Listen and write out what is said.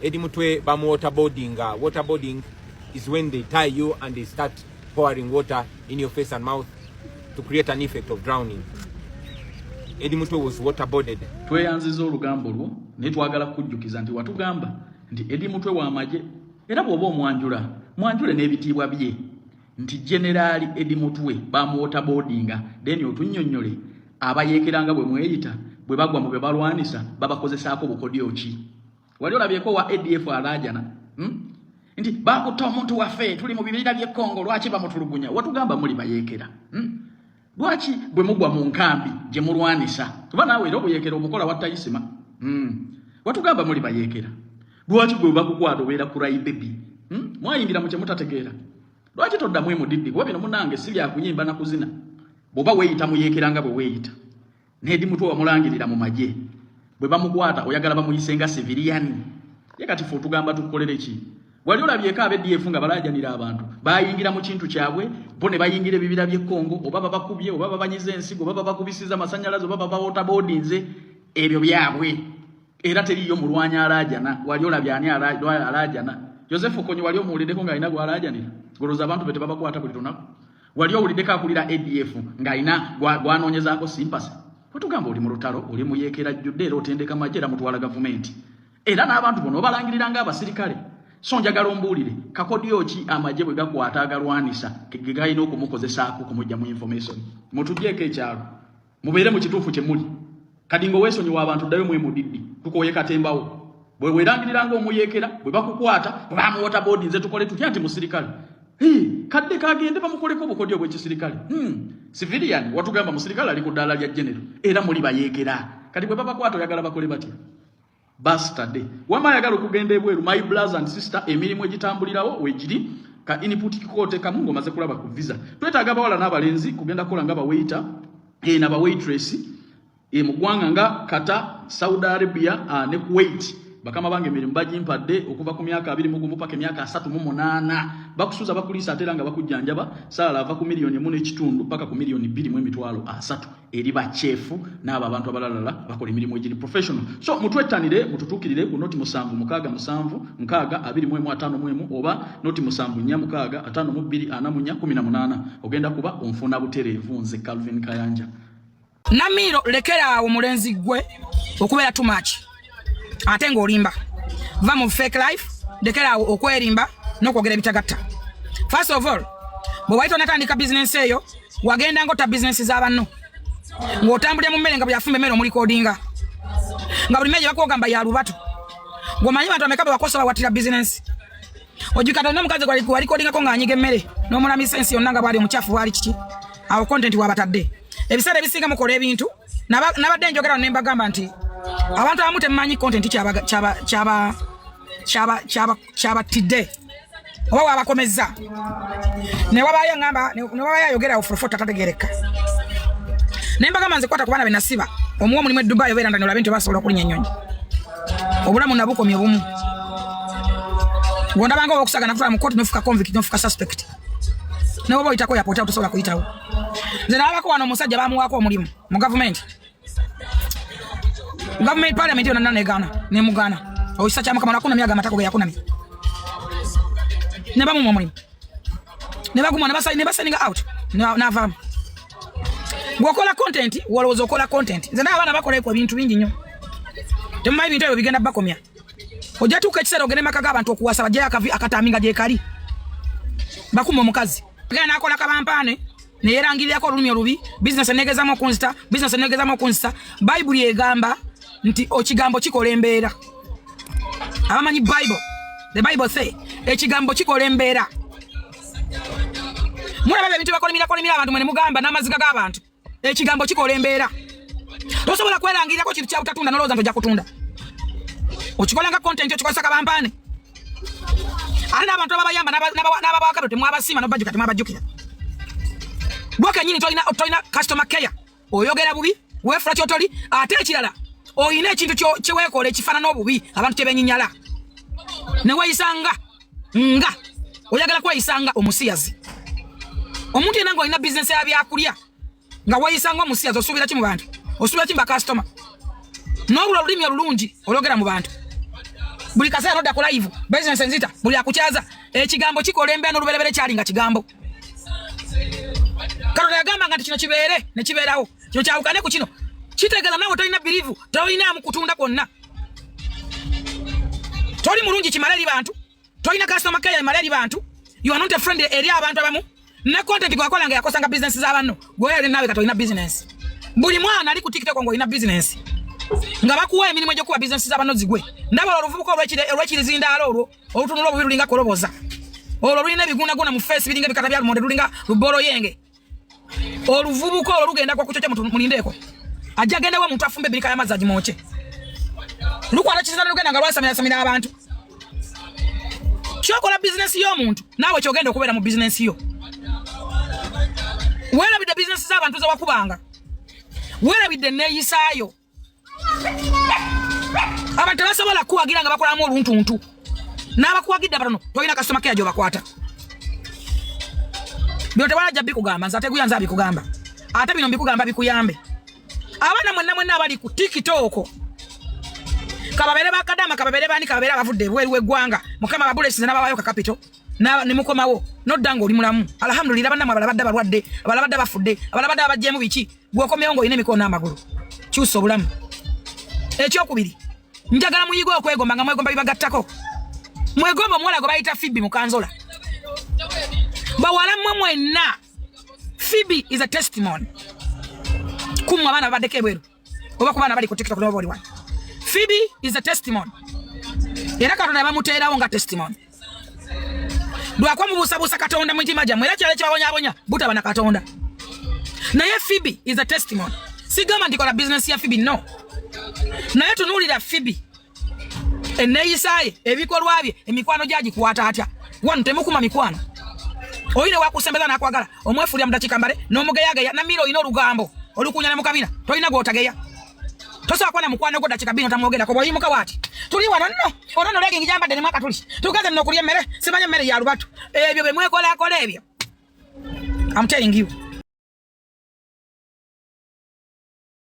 Edi mutwe bamu waterboarding. Waterboarding is when they tie you and they start pouring water in your face and mouth to create an effect of drowning. Edi mutwe was waterboarded. Tweyanziza olugambo lwo ne twagala kujjukiza nti watugamba nti Edi mutwe wa maje era bw'oba mwanjule n'ebitiibwa bye nti General Edi mutwe bamu waterboardinga then otunnyonnyole abayeekeranga bwe mweyita bwe bagwa mu bebalwanisa babakozesaako bukodyo ki wali olabyeko wa ADF alajana nti bakuta omuntu waffe tuli mu bibira bye Kongo lwaki bamutulugunya watugamba muli bayeekera lwaki bwe mugwa mu nkambi gye mulwanisa kuba naawe era obuyeekera omukola wattayisima watugamba muli bayeekera lwaki bwe bakukwata obeera kurayi bebi mwayingira mu kye mutategeera lwaki toddamu emudiddi kuba bino munange si bya kuyimba na kuzina bw'oba weeyita muyeekeranga bwe weeyita n'Edi mutwe wamulangirira mu magye bwe bamukwata oyagala bamuyise nga civilian ye kati ffe otugamba tukolere ki wali olabyeko ab'EDF nga balaajanira abantu bayingira mu kintu kyabwe bo ne bayingira ebibira by'e Kongo oba babakubye oba babanyiza ensigo oba babakubisiza amasannyalaze oba babawaterboardinze ebyo byabwe era teriyo mulwanya alaajana wali olabye ani alaajana Joseph Okonyo wali omuwuliddeko ng'alina gw'alaajanira goloza abantu be tebabakwata buli lunaku wali owuliddeko akulira ADF ng'alina gw'anoonyezaako simpasi otugamba oli mu lutalo oli muyeekera jjudde era otendeka majje era mutwala gavumenti era n'abantu bono obalangirira ng'abasirikale so njagala ombuulire kakodyo ki amagye bwe gakwata agalwanisa ge galina okumukozesaako okumujja mu information mutugyeko ekyalo mubeere mu kituufu kye muli kadi ng'oweesonyiwa abantu ddayo mwemudiddi tukooye katembawo bwe weerangirira ng'omuyeekera bwe bakukwata bwe bamu waterboardinze tukole tutya nti musirikale kadde kagende bamukoleko bukodyo bw'ekisirikale civilian watugamba musirikale ali ku ddaala lya general era muli bayeekera kati bwe babakwata oyagala bakole batya bastard wama ayagala okugenda ebweru my brothers and sister emirimu egitambulirawo wegiri ka input kikote kamu ng'omaze kulaba ku visa twetaaga abawala n'abalenzi kugenda kukola nga bawayita n'aba waitress mu ggwanga nga Qatar, Saudi Arabia ne Kuwait bakama bange emirimu bagimpadde okuva ku myaka 21 paka emyaka 38 bakusuza bakulisa atera nga bakujjanjaba sala ava ku milioni 1.5 paka ku milioni 2.3 eri ba chef n'aba abantu abalala bakola emirimu egiri professional so mutwettanire mututukirire ku noti 7 oba noti 7 ogenda kuba onfuna butereevu nze Calvin Kayanja Namiro lekera omulenzi gwe okubeera too much ate ng'olimba va mu fake life lekera okwerimba n'okwogera ebitagatta. First of all bwe wayita onatandika business eyo wagenda ng'ota business z'abanno ng'otambulira mu mmere nga bweyafumba emmere omulikodinga nga buli mmere gye bakugamba ya lubato ng'omanyi bantu ameka bakosa bawatira business ojikata n'omukazi gwalikodingako ng'anyiga emmere n'omulamisa ensi yonna nga bwali omucyafu bwali kiki awo content wabatadde ebiseera ebisinga mukola ebintu nabadde njogera ne mbagamba nti abantu abamu temumanyi content kyabatidde oba wabakomezza ne wabayo ngamba ne wabayo ayogera ofurofota tategereka ne mbagamba nze kwata kubana be nasiba omuwa mulimu Dubai obeera ndani olabe nti basobola okulinya ennyonyi obulamu nabukomye obumu gondabanga okusagana kutwala mu court nofuka convict nofuka suspect ne waba oyitako yapota otosobola kuyitawo nze nabako wano omusajja bamuwaako omulimu mu government parliament yonna negana ne mugana oyisa kyamukama nakunamya amatako ge yakunamya ne bamuwa omulimu ne baguma ne basayininga out n'avaamu bw'okola content walowooza okola content nze n'abaana bakoleko ebintu bingi nnyo temumanyi bintu ebyo bigenda bakomya ojja tuuka ekiseera ogende maka g'abantu okuwasa bajjayo akataminga gyekali bakuma omukazi agenda n'akola kabampaane neyerangirirako olulimi olubi business enegezamu okunzita bayibuli egamba nti ekigambo kikola embeera abamanyi the bible say ekigambo kikola embeera mulaba ebintu bakolimira abantu mwene mugamba n'amaziga g'abantu ekigambo kikola embeera tosobola kwerangirirako kintu kyabutatunda nolowooza nti ojja kutunda okikola nga content okikozesa kabampaane ate n'abantu ababayamba n'ababawakado temwabasiima nobajjuka temwabajjukira bwaka nyini tolina customer care oyogera bubi wefula kyotoli ate ekirala oyina ekintu kyeweekola ekifaanana obubi abantu kyebenyinyala ne weeyisanga nga oyagala kweyisanga omusiyazi omuntu yenna ng'olina bizinesi ya byakulya nga weeyisanga omusiyazi osuubira ki mu bantu osuubira ki mu bakasitoma n'obula olulimi olulungi olwogera mu bantu buli kasera noda ko live business nzita buli akuchaza ekigambo kikolembe n'olubelebele kyalinga kigambo Karola yagamba ngati kino kibere ne kiberawo kino kyawukane ku kino kitegeza nawe tolina believe tolina mukutunda konna toli mulungi kimale bantu tolina customer care malali bantu you are not a friend eri abantu abamu ne content gwakola nga yakosanga business z'abanno gwe nawe katolina business buli mwana ali ku TikTok ngo ina business nga bakuwa emirimu gyo kuba business z'abanno zigwe ndaba oluvubuko olwekirizinda olwo olutunula obubirulinga koloboza olwo lulina biguna guna mu face biringa bikata bya lumonde lulinga lubolo yenge oluvubuko olwo lugenda kwa kuchocha mulindeko ajja genda wa muntu afumbe birika ya mazaji moche lukwala kizana lugenda nga lwasamira abantu chokola business yo muntu nawe kyogenda okubera mu business yo wera bide business z'abantu za wakubanga wera bide neyisayo abantu basobola kuwagira nga bakola mu oluntuntu n'abakuwagidde batono toyina customer care bakwata byote wala jabbi kugamba nzate kuyanza bikugamba ate bino mbikugamba bikuyambe abana mwenna abali ku TikTok kababere bakadama kababere bani kababere abavudde bweru gwanga mukama babulesi n'ababayo ka capital na nimukomawo noddango oli mulamu alhamdulillah banna abalabadde balwadde abalabadde bafudde abalabadde abajjemu biki gwokomyewo ngo ine emikono n'amagulu kyusa obulamu ekyokubiri njagala muyigo okwegomba nga mwegomba bibagattako mwegomba omuwala gwe bayita Phoebe Mukanzola bawala mwenna Phoebe is a testimony kumwa bana badeke bweru oba kubana bali ku TikTok n'oboli wana Phoebe is a testimony era Katonda bamuterawo nga testimony dwakwa mubusabusa Katonda mwitima jamwe era kyale kyabonya buta bana Katonda naye Phoebe is a testimony sigama ndikola business ya Phoebe no naye tunulira Phoebe eneyisaye ebikolwa bye emikwano gyaji kuwata atya wanu temukuma mikwano oyine wakusembeza nakwagala omwefulia mudakikambale n'omugeyagaya na miro ino olugambo olukunyana mukabina tolina gwotageya tosa akwana mukwano gwo dakikabina tamwogera ko boyimuka wati tuli wano no ono legi ngijamba deni mwaka tuli tukaze nokulya mmere simanye mmere ya lubatu ebyo bemwekola akola ebyo I'm telling you